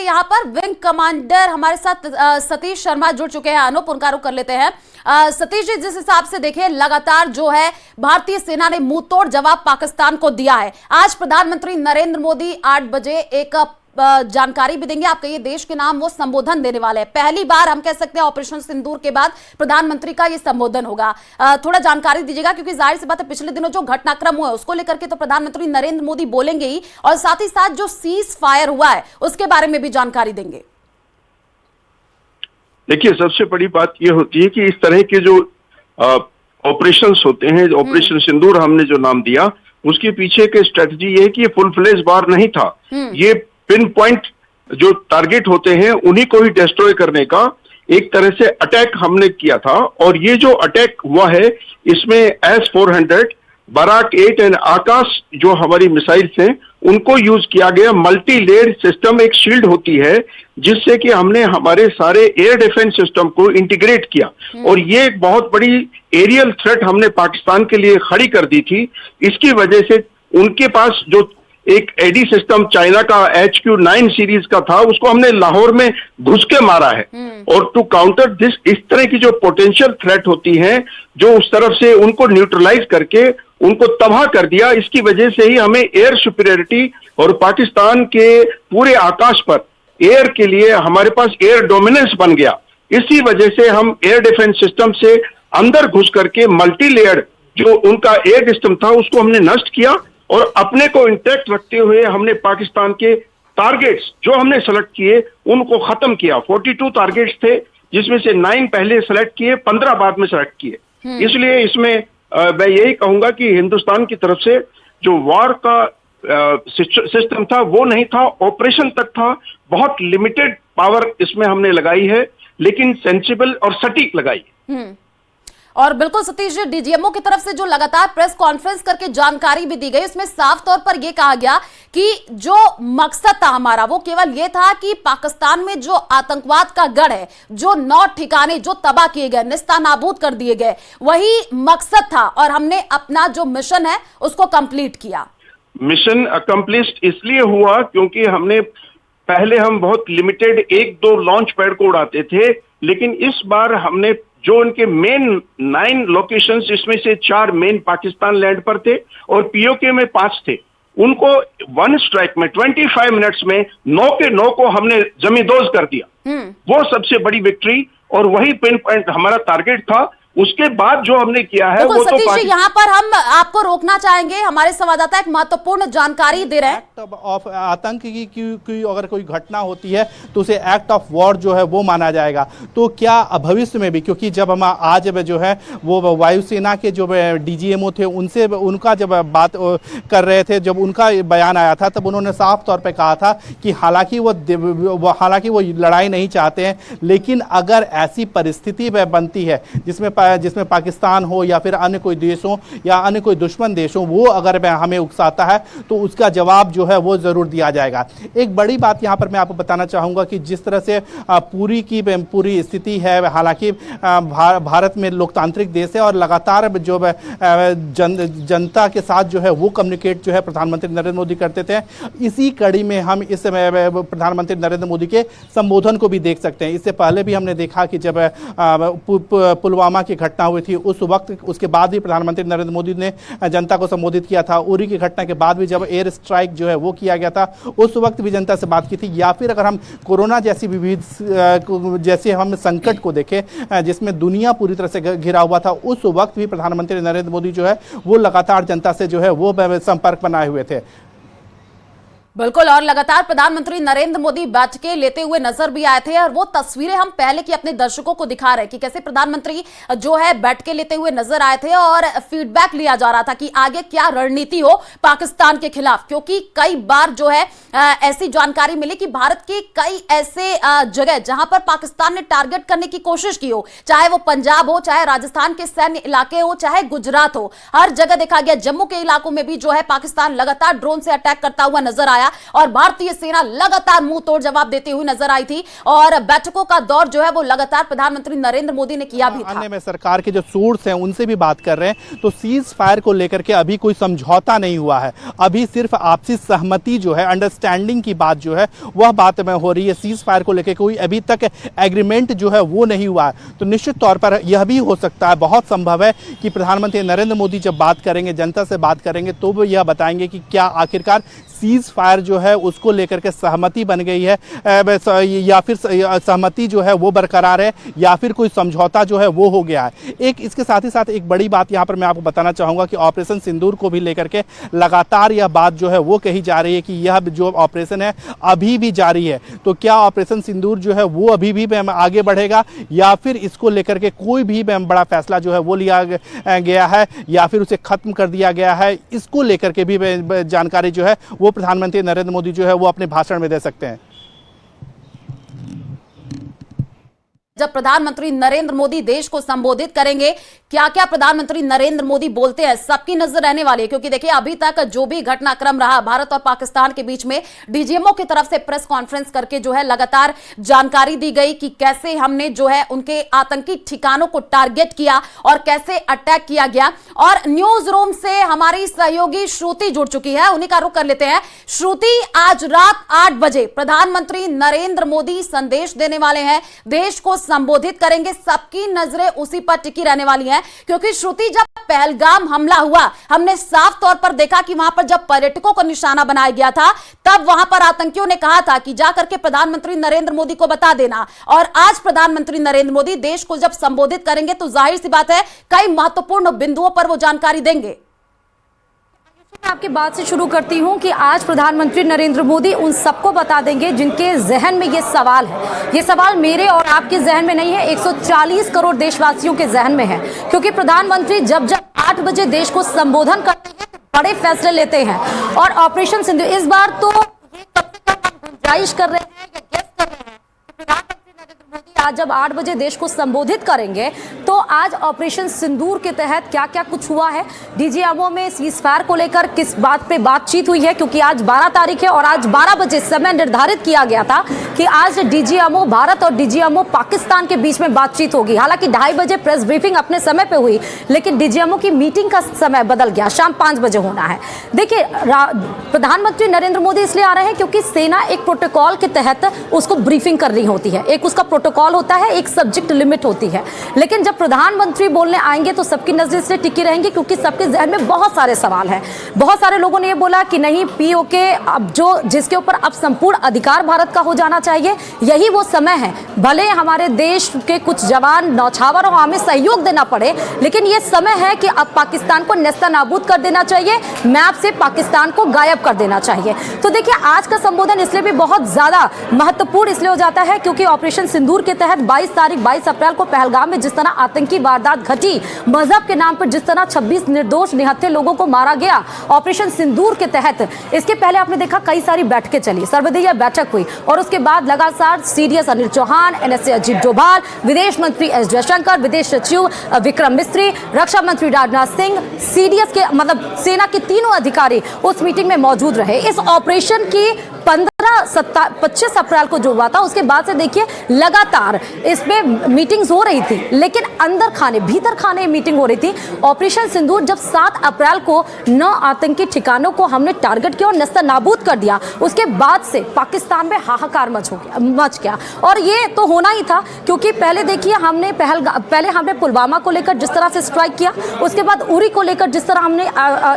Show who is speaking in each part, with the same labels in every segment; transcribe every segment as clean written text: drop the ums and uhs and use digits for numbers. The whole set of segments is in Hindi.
Speaker 1: यहाँ पर विंग कमांडर हमारे साथ सतीश शर्मा जुड़ चुके हैं। अनुप, उनका रुख कर लेते हैं। सतीश जी, जिस हिसाब से देखें, लगातार जो है भारतीय सेना ने मुंह तोड़ जवाब पाकिस्तान को दिया है। आज प्रधानमंत्री नरेंद्र मोदी 8 बजे एक जानकारी भी देंगे। आपके ये देश के नाम वो संबोधन देने वाले हैं। पहली बार हम कह सकते हैं ऑपरेशन सिंदूर के बाद प्रधानमंत्री का ये संबोधन होगा। थोड़ा जानकारी दीजिएगा, क्योंकि जाहिर सी बात है पिछले दिनों जो घटनाक्रम हुआ है उसको लेकर के तो प्रधानमंत्री नरेंद्र मोदी बोलेंगे ही, और साथ ही साथ जो सीज फायर हुआ है उसके बारे में भी जानकारी देंगे।
Speaker 2: देखिए, सबसे बड़ी बात यह होती है कि इस तरह के जो ऑपरेशंस होते हैं, ऑपरेशन सिंदूर हमने जो नाम दिया, उसके पीछे के स्ट्रेटजी ये है कि ये फुल फ्लेज वार नहीं था। ये पिन पॉइंट जो टारगेट होते हैं उन्हीं को ही डिस्ट्रॉय करने का एक तरह से अटैक हमने किया था। और ये जो अटैक हुआ है इसमें S-400, बराक 8 एंड आकाश जो हमारी मिसाइल्स हैं उनको यूज किया गया। मल्टी लेयर सिस्टम एक शील्ड होती है जिससे कि हमने हमारे सारे एयर डिफेंस सिस्टम को इंटीग्रेट किया, और ये एक बहुत बड़ी एरियल थ्रेट हमने पाकिस्तान के लिए खड़ी कर दी थी। इसकी वजह से उनके पास जो एक एडी सिस्टम चाइना का HQ-9 सीरीज का था उसको हमने लाहौर में घुस के मारा है। और टू काउंटर दिस, इस तरह की जो पोटेंशियल थ्रेट होती है जो उस तरफ से उनको न्यूट्रलाइज करके उनको तबाह कर दिया। इसकी वजह से ही हमें एयर सुपीरियरिटी और पाकिस्तान के पूरे आकाश पर एयर के लिए हमारे पास एयर डोमिनेंस बन गया। इसी वजह से हम एयर डिफेंस सिस्टम से अंदर घुस करके मल्टी लेयर जो उनका एयर सिस्टम था उसको हमने नष्ट किया, और अपने को इंटैक्ट रखते हुए हमने पाकिस्तान के टारगेट्स जो हमने सेलेक्ट किए उनको खत्म किया। 42 टारगेट्स थे जिसमें से 9 पहले सेलेक्ट किए, 15 बाद में सेलेक्ट किए। इसलिए इसमें मैं यही कहूंगा कि हिंदुस्तान की तरफ से जो वॉर का सिस्टम था वो नहीं था, ऑपरेशन तक था। बहुत लिमिटेड पावर इसमें हमने लगाई है, लेकिन सेंसिबल और सटीक लगाई है।
Speaker 1: और बिल्कुल सतीश जी, डीजीएमओ की तरफ से जो लगातार प्रेस कॉन्फ्रेंस करके जानकारी भी दी गई, उसमें साफ तौर पर यह कहा गया कि जो मकसद था हमारा वो केवल ये था कि पाकिस्तान में जो आतंकवाद का गढ़ है, जो 9 ठिकाने जो तबाह किए गए, निस्तानाबूद कर दिए गए, वही मकसद था, और हमने अपना जो मिशन है उसको कंप्लीट किया।
Speaker 2: मिशन अकम्प्लिश्ड इसलिए हुआ क्योंकि हमने पहले हम बहुत लिमिटेड 1-2 लॉन्च पैड को उड़ाते थे, लेकिन इस बार हमने जो उनके मेन 9 लोकेशंस, इसमें से 4 मेन पाकिस्तान लैंड पर थे और पीओके में 5 थे, उनको 1 स्ट्राइक में 25 मिनट्स में 9 के 9 को हमने जमींदोज कर दिया। वो सबसे बड़ी विक्ट्री और वही पिन पॉइंट हमारा टारगेट था। उसके बाद जो हमने किया है वो
Speaker 1: सतीश जी, यहाँ पर हम आपको रोकना चाहेंगे। हमारे संवाददाता एक महत्वपूर्ण जानकारी दे रहे हैं।
Speaker 3: एक्ट ऑफ आतंक की अगर कोई घटना होती है तो उसे एक्ट ऑफ वॉर जो है वो माना जाएगा। तो क्या भविष्य में भी, क्योंकि जब हम आज जो है वो वायुसेना के जो डीजीएमओ थे उनसे उनका जब बात कर रहे थे, जब उनका बयान आया था तब उन्होंने साफ तौर पर कहा था कि हालांकि वो लड़ाई नहीं चाहते हैं, लेकिन अगर ऐसी परिस्थिति बनती है जिसमें पाकिस्तान हो या फिर अन्य कोई देश हो या अन्य कोई दुश्मन देश हो, वो अगर हमें उकसाता है तो उसका जवाब जो है वो जरूर दिया जाएगा। एक बड़ी बात यहाँ पर मैं आपको बताना चाहूँगा कि जिस तरह से पूरी स्थिति है, हालांकि भारत में लोकतांत्रिक देश है और लगातार जो जनता के साथ जो है वो कम्युनिकेट जो है प्रधानमंत्री नरेंद्र मोदी करते थे। इसी कड़ी में हम इस प्रधानमंत्री नरेंद्र मोदी के संबोधन को भी देख सकते हैं। इससे पहले भी हमने देखा कि जब पुलवामा की घटना हुई थी उस वक्त, उसके बाद भी प्रधानमंत्री नरेंद्र मोदी ने जनता को संबोधित किया था। उरी की घटना के बाद भी जब एयर स्ट्राइक जो है वो किया गया था उस वक्त भी जनता से बात की थी। या फिर अगर हम कोरोना जैसी जैसे हम संकट को देखें जिसमें दुनिया पूरी तरह से घिरा हुआ था, उस वक्त भी प्रधानमंत्री नरेंद्र मोदी जो है वो लगातार जनता से जो है वो संपर्क बनाए हुए थे।
Speaker 1: बिल्कुल, और लगातार प्रधानमंत्री नरेंद्र मोदी बैठकें लेते हुए नजर भी आए थे, और वो तस्वीरें हम पहले की अपने दर्शकों को दिखा रहे हैं कि कैसे प्रधानमंत्री जो है बैठकें लेते हुए नजर आए थे और फीडबैक लिया जा रहा था कि आगे क्या रणनीति हो पाकिस्तान के खिलाफ। क्योंकि कई बार जो है ऐसी जानकारी मिली कि भारत के कई ऐसे जगह जहां पर पाकिस्तान ने टारगेट करने की कोशिश की हो, चाहे वो पंजाब हो, चाहे राजस्थान के सैन्य इलाके हो, चाहे गुजरात हो, हर जगह देखा गया। जम्मू के इलाकों में भी जो है पाकिस्तान लगातार ड्रोन से अटैक करता हुआ नजर आया। आया और भारतीय सेना लगातार मुंह तोड़ जवाब देती हुई नजर आई थी और बैठकों का दौर जो है वो लगातार प्रधानमंत्री नरेंद्र मोदी ने किया भी था।
Speaker 3: अन्य में सरकार के जो सोर्स हैं उनसे भी बात कर रहे हैं, तो सीज फायर को लेकर के अभी कोई समझौता नहीं हुआ है। अभी सिर्फ आपसी सहमति जो है, अंडरस्टैंडिंग की बात जो है वह बात में हो रही है। सीज फायर को लेकर कोई अभी तक एग्रीमेंट जो है वो नहीं हुआ है। तो निश्चित तौर पर यह भी हो सकता है, बहुत संभव है कि प्रधानमंत्री नरेंद्र मोदी जब बात करेंगे, जनता से बात करेंगे, तो वो यह बताएंगे कि क्या आखिरकार सीज फायर जो है उसको लेकर के सहमति बन गई है या फिर सहमति जो है वो बरकरार है या फिर कोई समझौता जो है वो हो गया है। एक इसके साथ ही साथ एक बड़ी बात यहाँ पर मैं आपको बताना चाहूँगा कि ऑपरेशन सिंदूर को भी लेकर के लगातार यह बात जो है वो कही जा रही है कि यह जो ऑपरेशन है अभी भी जारी है। तो क्या ऑपरेशन सिंदूर जो है वो अभी भी आगे बढ़ेगा या फिर इसको लेकर के कोई भी बड़ा फैसला जो है वो लिया गया है या फिर उसे खत्म कर दिया गया है, इसको लेकर के भी जानकारी जो है वो प्रधानमंत्री नरेंद्र मोदी जो है वो अपने भाषण में दे सकते हैं।
Speaker 1: जब प्रधानमंत्री नरेंद्र मोदी देश को संबोधित करेंगे, क्या क्या प्रधानमंत्री नरेंद्र मोदी बोलते हैं, सबकी नजर रहने वाली है। क्योंकि देखिए अभी तक जो भी घटनाक्रम रहा भारत और पाकिस्तान के बीच में, डीजीएमओ की तरफ से प्रेस कॉन्फ्रेंस करके जो है लगातार जानकारी दी गई कि कैसे हमने जो है उनके आतंकी ठिकानों को टारगेट किया और कैसे अटैक किया गया। और न्यूज रूम से हमारी सहयोगी श्रुति जुड़ चुकी है, उन्हीं का रुख कर लेते हैं। श्रुति, आज रात 8 बजे प्रधानमंत्री नरेंद्र मोदी संदेश देने वाले हैं, देश को संबोधित करेंगे, सबकी नजरें उसी पर टिकी रहने वाली हैं। क्योंकि श्रुति, जब पहलगाम हमला हुआ हमने साफ तौर पर देखा कि वहां पर जब पर्यटकों को निशाना बनाया गया था तब वहां पर आतंकियों ने कहा था कि जाकर के प्रधानमंत्री नरेंद्र मोदी को बता देना। और आज प्रधानमंत्री नरेंद्र मोदी देश को जब संबोधित करेंगे तो जाहिर सी बात है कई महत्वपूर्ण बिंदुओं पर वो जानकारी देंगे।
Speaker 4: मैं आपकी बात से शुरू करती हूं कि आज प्रधानमंत्री नरेंद्र मोदी उन सबको बता देंगे जिनके जहन में ये सवाल है। ये सवाल मेरे और आपके जहन में नहीं है, 140 करोड़ देशवासियों के जहन में है। क्योंकि प्रधानमंत्री जब 8 बजे देश को संबोधन करते हैं तो बड़े फैसले लेते हैं। और ऑपरेशन सिंदूर इस बार तो ये कब से कब हम गुंजाइश कर रहे हैं या गेस कर रहे हैं कि प्रधानमंत्री नरेंद्र मोदी आज जब 8 बजे देश को संबोधित करेंगे तो आज ऑपरेशन सिंदूर के तहत क्या क्या कुछ हुआ है, डीजीएमओ में सीज फायर को लेकर किस बात पे बातचीत हुई है। क्योंकि आज 12 तारीख है और आज 12 बजे समय निर्धारित किया गया था कि आज डीजीएमओ भारत और डीजीएमओ पाकिस्तान के बीच में बातचीत होगी। हालांकि 2:30 बजे प्रेस ब्रीफिंग अपने समय पे हुई, लेकिन डीजीएमओ की मीटिंग का समय बदल गया, शाम 5 बजे होना है। देखिए प्रधानमंत्री नरेंद्र मोदी इसलिए आ रहे हैं क्योंकि सेना एक प्रोटोकॉल के तहत उसको ब्रीफिंग करनी होती है, एक उसका प्रोटोकॉल होता है, एक सब्जेक्ट लिमिट होती है। लेकिन जब प्रधानमंत्री बोलने आएंगे तो सबकी नजर से टिकी रहेंगी क्योंकि सबके जहन में बहुत सारे सवाल हैं। बहुत सारे लोगों ने ये बोला कि नहीं, पीओके अब जो जिसके ऊपर अब संपूर्ण अधिकार भारत का हो जाना चाहिए, यही वो समय है। भले हमारे देश के कुछ जवान नौछावर और हमें सहयोग देना पड़े, लेकिन ये समय है कि अब पाकिस्तान को नेस्तनाबूद कर देना चाहिए, मैप से पाकिस्तान को गायब कर देना चाहिए। तो देखिए आज का संबोधन इसलिए भी बहुत ज्यादा महत्वपूर्ण इसलिए हो जाता है क्योंकि ऑपरेशन सिंदूर के तहत 22 अप्रैल को पहलगाम में जिस तरह आतंकी वारदात घटी, मजहब के नाम पर जिस तरह 26 निर्दोष निहत्थे लोगों को मारा गया ऑपरेशन सिंदूर के तहत, इसके पहले आपने देखा कई सारी बैठकें चली, सर्वदलीय बैठक हुई और उसके बाद लगातार सीडीएस अनिल चौहान, एनएसए अजीत डोभाल, विदेश मंत्री एस जयशंकर, विदेश सचिव विक्रम मिस्री, रक्षा मंत्री राजनाथ सिंह, सीडीएस के मतलब सेना के तीनों अधिकारी उस मीटिंग में मौजूद रहे। इस ऑपरेशन की 25 अप्रैल को जो हुआ था उसके बाद से देखिए लगातार इसमें मीटिंग्स हो रही थी, लेकिन अंदर खाने भीतर खाने मीटिंग हो रही थी। ऑपरेशन सिंदूर जब 7 अप्रैल को 9 आतंकी ठिकानों को हमने टारगेट किया और नस्तानाबूद कर दिया, उसके बाद से पाकिस्तान में हाहाकार मच गया। और ये तो होना ही था क्योंकि पहले देखिए पहले हमने पुलवामा को लेकर जिस तरह से स्ट्राइक किया, उसके बाद उरी को लेकर जिस तरह हमने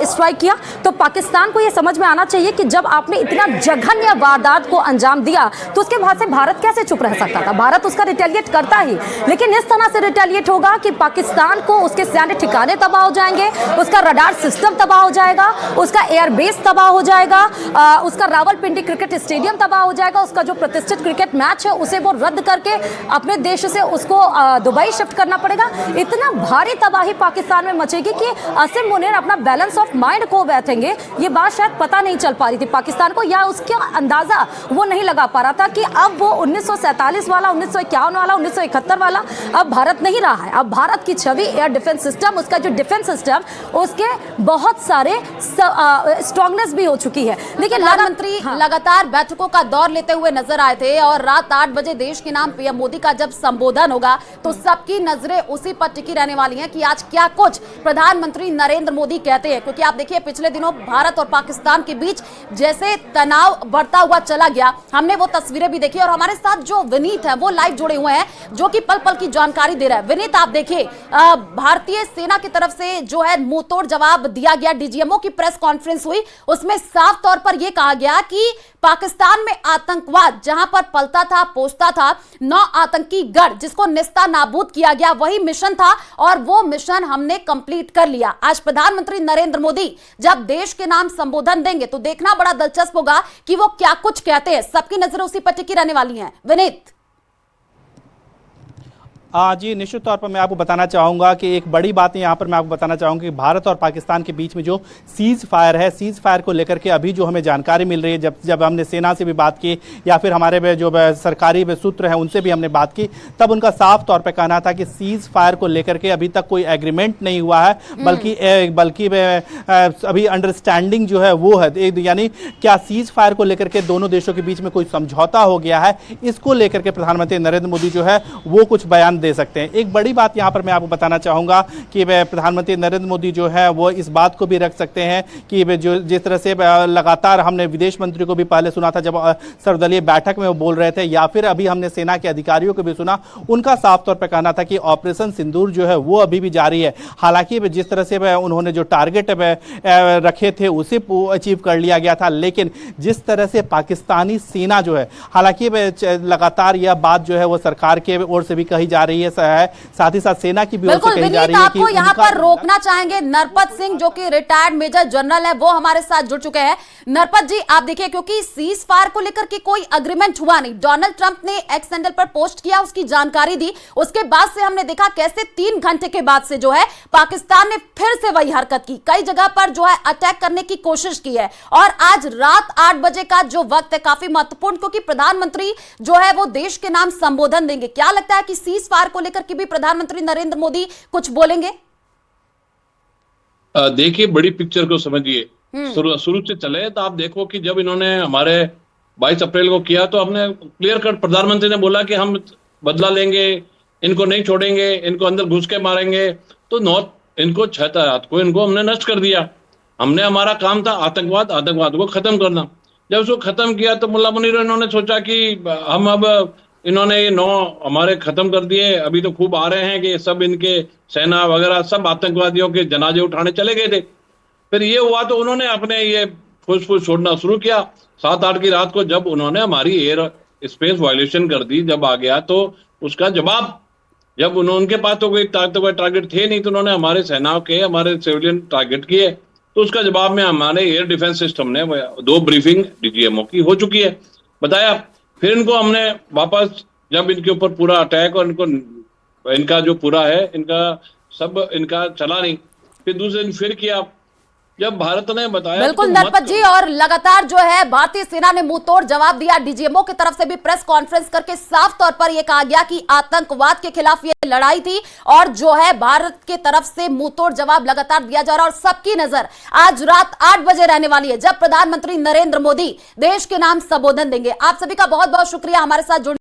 Speaker 4: स्ट्राइक किया, तो पाकिस्तान को यह समझ में आना चाहिए कि जब आपने इतना जघन्य वारदात को अंजाम दिया तो उसके बाद से भारत कैसे चुप रह सकता था। भारत उसका रिटेलिएट करता ही, लेकिन इस तरह से रिटेलिएट होगा कि पाकिस्तान को उसके सैन्य ठिकाने तबाह हो जाएंगे, उसका रडार सिस्टम तबाह हो जाएगा, उसका एयरबेस तबाह हो जाएगा, उसका रावलपिंडी क्रिकेट स्टेडियम तबाह हो जाएगा, उसका जो प्रतिष्ठित क्रिकेट मैच है उसे वो रद्द करके अपने देश से उसको दुबई शिफ्ट करना पड़ेगा। इतना भारी तबाही पाकिस्तान में मचेगी कि असीम मुनीर अपना बैलेंस ऑफ माइंड खो बैठेंगे। ये बात शायद पता नहीं चल पा रही थी पाकिस्तान को, या उसका अंदाजा अंदाजा वो नहीं लगा पा रहा था कि अब वो 1947 वाला, 1951 वाला, 1971 वाला अब भारत नहीं रहा है। अब भारत की छवि एयर डिफेंस सिस्टम, उसका जो डिफेंस सिस्टम, उसके बहुत सारे स्ट्रांगनेस भी हो चुकी है। लेकिन
Speaker 1: प्रधानमंत्री लगातार बैठकों का दौर लेते हुए नजर आए थे और रात 8 बजे देश के नाम पीएम मोदी का जब संबोधन होगा तो सबकी नजरें उसी पर टिकी रहने वाली हैं कि आज क्या कुछ प्रधानमंत्री नरेंद्र मोदी कहते हैं। क्योंकि आप देखिए पिछले दिनों भारत और पाकिस्तान के बीच जैसे तनाव बढ़ता हुआ चला गया, हमने वो तस्वीरें भी देखी और हमारे साथ जो विनीत है वो लाइव जुड़े हुए हैं जो कि पल पल की जानकारी दे रहा है। विनीत, आप देखिए भारतीय सेना की तरफ से जो है मुंहतोड़ जवाब दिया गया। डीजीएमओ की प्रेस कॉन्फ्रेंस हुई, उसमें साफ तौर पर यह कहा गया कि पाकिस्तान में आतंकवाद जहां पर पलता था, पोसता था, 9 आतंकी गढ़ जिसको निस्ता नाबूद किया गया, वही मिशन था और वो मिशन हमने कंप्लीट कर लिया। आज प्रधानमंत्री नरेंद्र मोदी जब देश के नाम संबोधन देंगे तो देखना बड़ा दिलचस्प होगा कि वो क्या कुछ कहते हैं। सबकी नजरें उसी पर टिकी रहने वाली हैं। विनीत।
Speaker 3: जी, निश्चित तौर पर मैं आपको बताना चाहूँगा कि एक बड़ी बात यहाँ पर मैं आपको बताना चाहूँगा कि भारत और पाकिस्तान के बीच में जो सीज फायर है, सीज फायर को लेकर के अभी जो हमें जानकारी मिल रही है, जब हमने सेना से भी बात की या फिर हमारे जो सरकारी सूत्र हैं उनसे भी हमने बात की, तब उनका साफ तौर पर कहना था कि सीज फायर को लेकर के अभी तक कोई एग्रीमेंट नहीं हुआ है, बल्कि अभी अंडरस्टैंडिंग जो है वो है, यानी क्या सीज फायर को लेकर के दोनों देशों के बीच में कोई समझौता हो गया है, इसको लेकर के प्रधानमंत्री नरेंद्र मोदी जो है वो कुछ बयान दे सकते हैं। एक बड़ी बात यहां पर मैं आपको बताना चाहूंगा कि प्रधानमंत्री नरेंद्र मोदी जो है वो इस बात को भी रख सकते हैं कि जो जिस तरह से लगातार हमने विदेश मंत्री को भी पहले सुना था जब सर्वदलीय बैठक में वो बोल रहे थे, या फिर अभी हमने सेना के अधिकारियों को भी सुना, उनका साफ तौर पर कहना था कि ऑपरेशन सिंदूर जो है वो अभी भी जारी है। हालांकि जिस तरह से उन्होंने जो टारगेट रखे थे उसे अचीव कर लिया गया था, लेकिन जिस तरह से पाकिस्तानी सेना जो है, हालांकि लगातार यह बात जो है वो सरकार के ओर से भी कही जा रही है, साथ ही साथ सेना की भी ओर से कही जा रही है कि
Speaker 1: आपको यहां पर रोकना चाहेंगे। नरपत सिंह जो कि रिटायर्ड मेजर जनरल है वो हमारे साथ जुड़ चुके हैं। नरपत जी, आप देखिए क्योंकि सीज फायर को लेकर के कोई अग्रीमेंट हुआ नहीं, डोनाल्ड ट्रंप ने एक्स हैंडल पर पोस्ट किया, उसकी जानकारी दी, उसके बाद से हमने देखा कैसे 3 घंटे के बाद से जो है पाकिस्तान ने फिर से वही हरकत की, कई जगह पर जो है अटैक करने की कोशिश की है। और आज रात 8 बजे का जो वक्त है काफी महत्वपूर्ण, क्योंकि प्रधानमंत्री जो है वो देश के नाम संबोधन देंगे। क्या लगता है कि सीज फायर को लेकर के भी प्रधानमंत्री नरेंद्र मोदी कुछ बोलेंगे?
Speaker 5: देखिए, बड़ी पिक्चर को समझिए, शुरू से चले तो आप देखो कि जब इन्होंने हमारे 22 अप्रैल को किया तो हमने क्लियर कट प्रधानमंत्री ने बोला कि हम बदला लेंगे, इनको नहीं छोड़ेंगे, इनको अंदर घुस के मारेंगे। तो इनको 6 रात को इनको हमने नष्ट कर दिया। हमने हमारा काम था आतंकवाद को खत्म करना। जब उसको खत्म किया तो मुल्ला मुनीर इन्होंने सोचा कि हम अब इन्होंने ये 9 हमारे खत्म कर दिए, अभी तो खूब आ रहे हैं कि सब इनके सेना वगैरह सब आतंकवादियों के जनाजे उठाने चले गए थे। फिर ये हुआ तो उन्होंने अपने ये फुस छोड़ना शुरू किया। 7-8 की रात को जब उन्होंने हमारी एयर स्पेस वायलेशन कर दी, जब आ गया तो उसका जवाब, जब उनके पास तो कोई टारगेट थे नहीं, तो उन्होंने हमारे सेना के, हमारे सिविलियन टारगेट किए। तो उसका जवाब में हमारे एयर डिफेंस सिस्टम ने 2 ब्रीफिंग डीजीएमओ की हो चुकी है, बताया। फिर इनको हमने वापस, जब इनके ऊपर पूरा अटैक और इनका जो पूरा है, इनका चला नहीं, फिर दूसरे दिन फिर किया जब भारत ने बताया।
Speaker 1: बिल्कुल नरपत जी, और लगातार जो है भारतीय सेना ने मुंह तोड़ जवाब दिया। डीजीएमओ की तरफ से भी प्रेस कॉन्फ्रेंस करके साफ तौर पर यह कहा गया कि आतंकवाद के खिलाफ ये लड़ाई थी और जो है भारत के तरफ से मुंह तोड़ जवाब लगातार दिया जा रहा है। और सबकी नजर आज रात 8 बजे रहने वाली है जब प्रधानमंत्री नरेंद्र मोदी देश के नाम संबोधन देंगे। आप सभी का बहुत बहुत शुक्रिया हमारे साथ जुड़ने